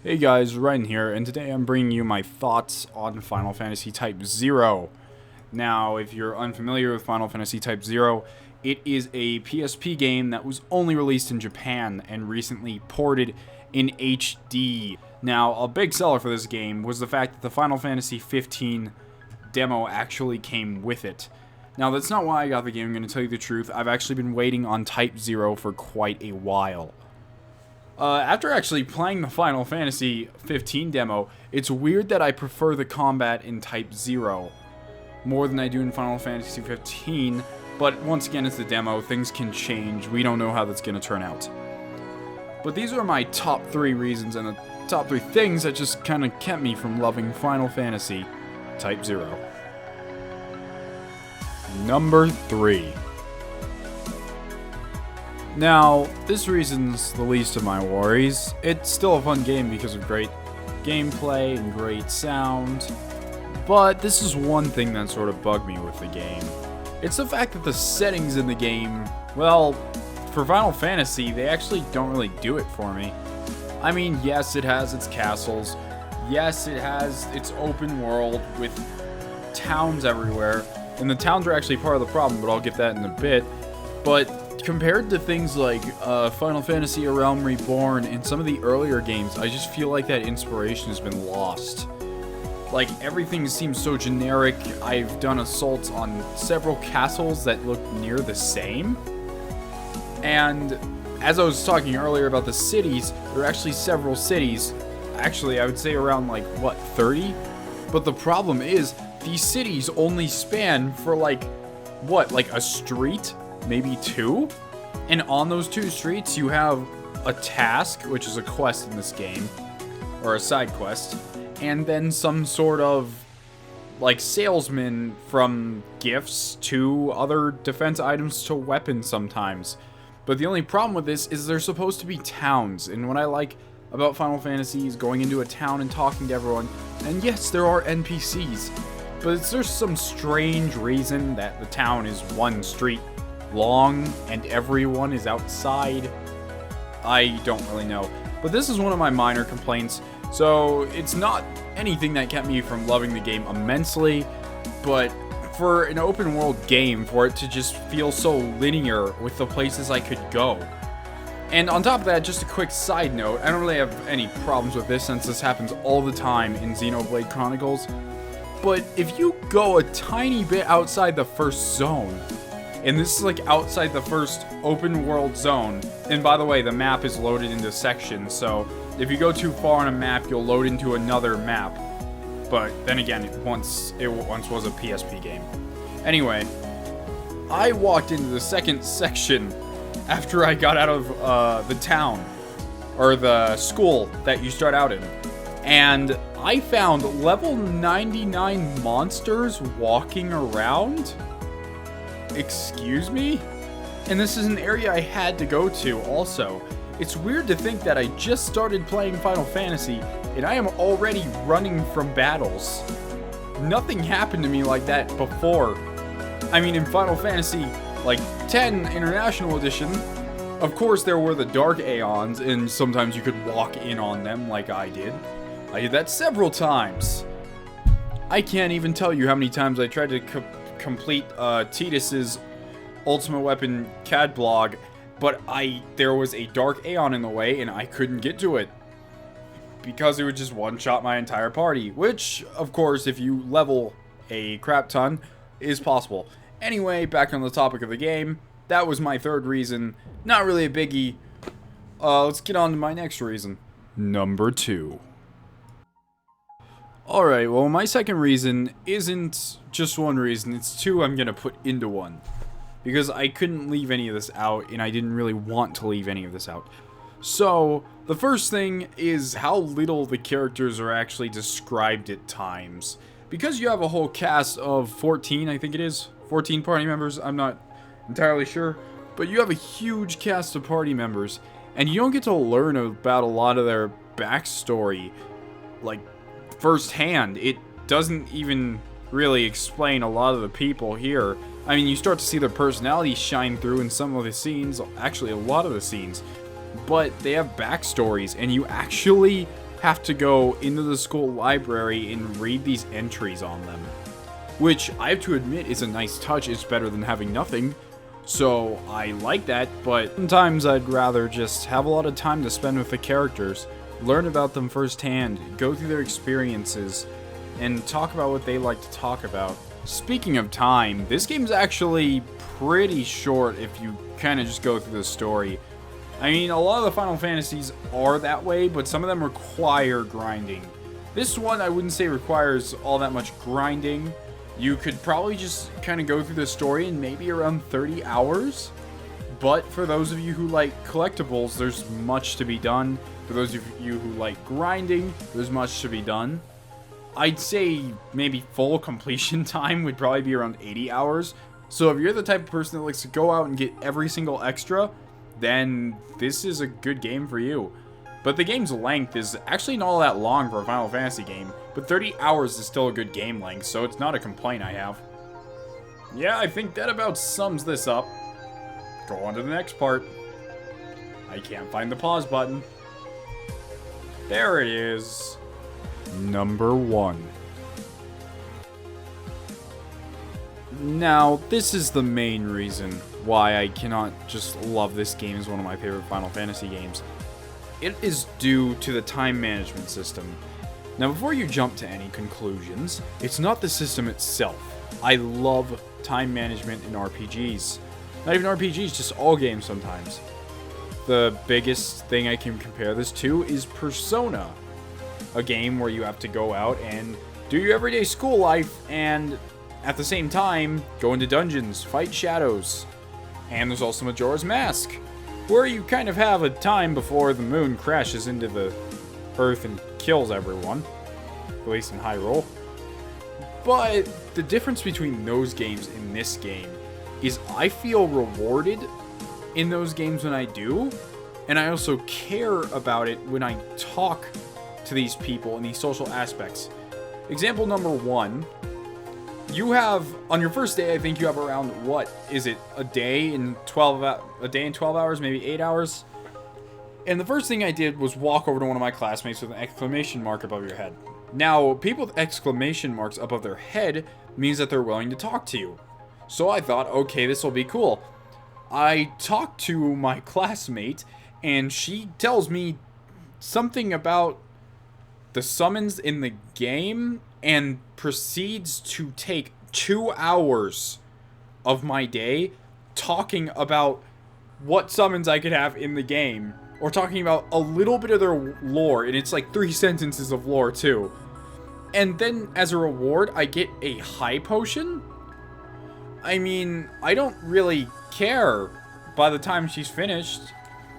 Hey guys, Ryan here, and today I'm bringing you my thoughts on Final Fantasy Type-0. Now, if you're unfamiliar with Final Fantasy Type-0, it is a PSP game that was only released in Japan and recently ported in HD. Now, a big seller for this game was the fact that the Final Fantasy 15 demo actually came with it. Now, that's not why I got the game, I'm going to tell you the truth. I've actually been waiting on Type-0 for quite a while. After actually playing the Final Fantasy 15 demo, it's weird that I prefer the combat in Type-0 more than I do in Final Fantasy 15, but once again, it's the demo, things can change, we don't know how that's going to turn out. But these are my top 3 reasons and the top 3 things that just kind of kept me from loving Final Fantasy Type-0. Number 3. Now, this reason's the least of my worries. It's still a fun game because of great gameplay and great sound, but this is one thing that sort of bugged me with the game. It's the fact that the settings in the game, well, for Final Fantasy, they actually don't really do it for me. I mean, yes, it has its castles, yes, it has its open world with towns everywhere, and the towns are actually part of the problem, but I'll get that in a bit, but compared to things like Final Fantasy A Realm Reborn and some of the earlier games, I just feel like that inspiration has been lost. Like, everything seems so generic. I've done assaults on several castles that look near the same. And as I was talking earlier about the cities, there are actually several cities. Actually, I would say around, like, what, 30? But the problem is, these cities only span for, like, what, like a street? Maybe 2? And on those 2 streets, you have a task, which is a quest in this game, or a side quest, and then some sort of, like, salesman from gifts to other defense items to weapons sometimes. But the only problem with this is they're supposed to be towns, and what I like about Final Fantasy is going into a town and talking to everyone, and yes, there are NPCs, but there's some strange reason that the town is one street long and everyone is outside. I don't really know, but this is one of my minor complaints, so it's not anything that kept me from loving the game immensely, but for an open world game, for it to just feel so linear with the places I could go. And on top of that, just a quick side note, I don't really have any problems with this since this happens all the time in Xenoblade Chronicles, but if you go a tiny bit outside the first zone, and this is like outside the first open world zone. And by the way, the map is loaded into sections, so if you go too far on a map, you'll load into another map. But then again, it once was a PSP game. Anyway, I walked into the second section after I got out of the town, or the school that you start out in. And I found level 99 monsters walking around. Excuse me? And this is an area I had to go to also. It's weird to think that I just started playing Final Fantasy and I am already running from battles. Nothing happened to me like that before. I mean, in Final Fantasy, like 10 International Edition, of course there were the Dark Aeons and sometimes you could walk in on them like I did. I did that several times. I can't even tell you how many times I tried to complete Tidus's Ultimate Weapon CAD blog, but there was a Dark Aeon in the way and I couldn't get to it because it would just one-shot my entire party, which, of course, if you level a crap ton, is possible. Anyway, back on the topic of the game, that was my third reason. Not really a biggie. Let's get on to my next reason. Number 2. Alright, well, my second reason isn't just one reason, it's 2 I'm gonna put into one. Because I couldn't leave any of this out, and I didn't really want to leave any of this out. So, the first thing is how little the characters are actually described at times. Because you have a whole cast of 14, I think it is, 14 party members, I'm not entirely sure. But you have a huge cast of party members, and you don't get to learn about a lot of their backstory, like, firsthand. It doesn't even really explain a lot of the people here. I mean, you start to see their personalities shine through in some of the scenes, actually a lot of the scenes, but they have backstories, and you actually have to go into the school library and read these entries on them. Which, I have to admit, is a nice touch. It's better than having nothing. So, I like that, but sometimes I'd rather just have a lot of time to spend with the characters, learn about them firsthand, go through their experiences, and talk about what they like to talk about. Speaking of time, this game's actually pretty short if you kind of just go through the story. I mean, a lot of the Final Fantasies are that way, but some of them require grinding. This one, I wouldn't say requires all that much grinding. You could probably just kind of go through the story in maybe around 30 hours. But for those of you who like collectibles, there's much to be done. For those of you who like grinding, there's much to be done. I'd say maybe full completion time would probably be around 80 hours. So if you're the type of person that likes to go out and get every single extra, then this is a good game for you. But the game's length is actually not all that long for a Final Fantasy game, but 30 hours is still a good game length, so it's not a complaint I have. Yeah, I think that about sums this up. Go on to the next part. I can't find the pause button. There it is. Number 1. Now, this is the main reason why I cannot just love this game as one of my favorite Final Fantasy games. It is due to the time management system. Now, before you jump to any conclusions, it's not the system itself. I love time management in RPGs. Not even RPGs, just all games sometimes. The biggest thing I can compare this to is Persona. A game where you have to go out and do your everyday school life and at the same time go into dungeons, fight shadows. And there's also Majora's Mask, where you kind of have a time before the moon crashes into the earth and kills everyone, at least in Hyrule. But the difference between those games and this game is I feel rewarded in those games when I do, and I also care about it when I talk to these people in these social aspects. Example number 1, you have, on your first day, I think you have around, what is it, a day in 12 hours, maybe 8 hours? And the first thing I did was walk over to one of my classmates with an exclamation mark above your head. Now, people with exclamation marks above their head means that they're willing to talk to you. So I thought, okay, this will be cool. I talked to my classmate, and she tells me something about the summons in the game, and proceeds to take 2 hours of my day talking about what summons I could have in the game, or talking about a little bit of their lore, and it's like 3 sentences of lore too. And then as a reward, I get a high potion? I mean, I don't really care by the time she's finished.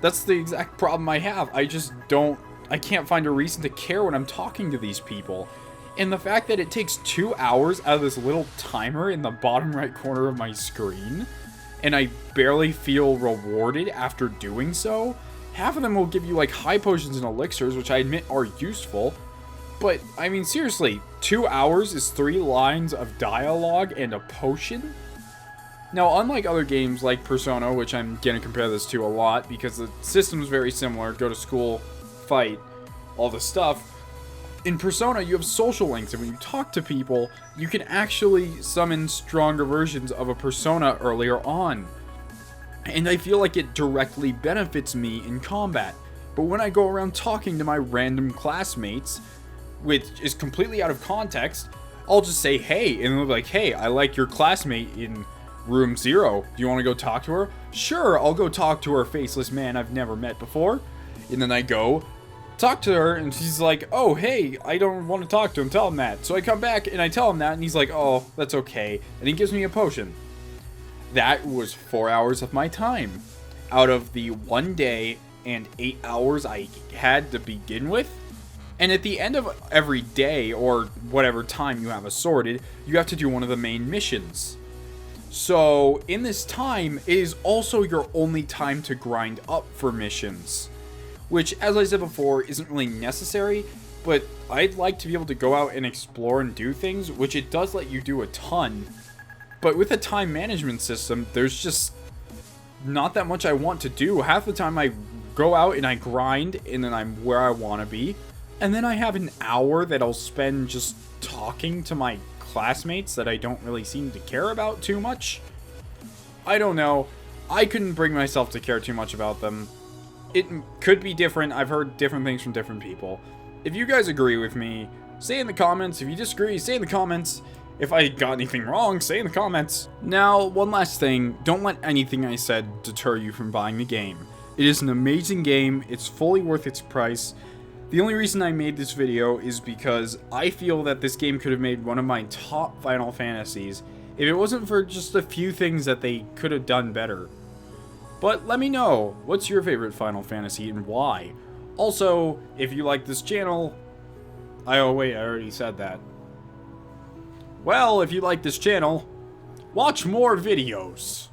That's the exact problem I have. I can't find a reason to care when I'm talking to these people. And the fact that it takes 2 hours out of this little timer in the bottom right corner of my screen, and I barely feel rewarded after doing so. Half of them will give you like high potions and elixirs, which I admit are useful. But, I mean, seriously, 2 hours is 3 lines of dialogue and a potion? Now, unlike other games like Persona, which I'm going to compare this to a lot because the system is very similar, go to school, fight, all this stuff. In Persona, you have social links, and when you talk to people, you can actually summon stronger versions of a persona earlier on. And I feel like it directly benefits me in combat. But when I go around talking to my random classmates, which is completely out of context, I'll just say, hey, and they'll be like, hey, I like your classmate in room 0. Do you want to go talk to her? Sure, I'll go talk to her faceless man I've never met before. And then I go talk to her, and she's like, oh, hey, I don't want to talk to him, tell him that. So I come back, and I tell him that, and he's like, oh, that's okay. And he gives me a potion. That was 4 hours of my time. Out of the 1 day and 8 hours I had to begin with. And at the end of every day, or whatever time you have assorted, you have to do one of the main missions. So, in this time, it is also your only time to grind up for missions. Which, as I said before, isn't really necessary, but I'd like to be able to go out and explore and do things, which it does let you do a ton. But with a time management system, there's just not that much I want to do. Half the time I go out and I grind, and then I'm where I want to be. And then I have an hour that I'll spend just talking to my classmates that I don't really seem to care about too much. I don't know. I couldn't bring myself to care too much about them. It could be different. I've heard different things from different people. If you guys agree with me, say in the comments. If you disagree, say in the comments. If I got anything wrong, say in the comments. Now, one last thing. Don't let anything I said deter you from buying the game. It is an amazing game. It's fully worth its price. The only reason I made this video is because I feel that this game could have made one of my top Final Fantasies if it wasn't for just a few things that they could have done better. But let me know, what's your favorite Final Fantasy and why? Also, if you like this channel... Oh wait, I already said that. Well, if you like this channel, watch more videos.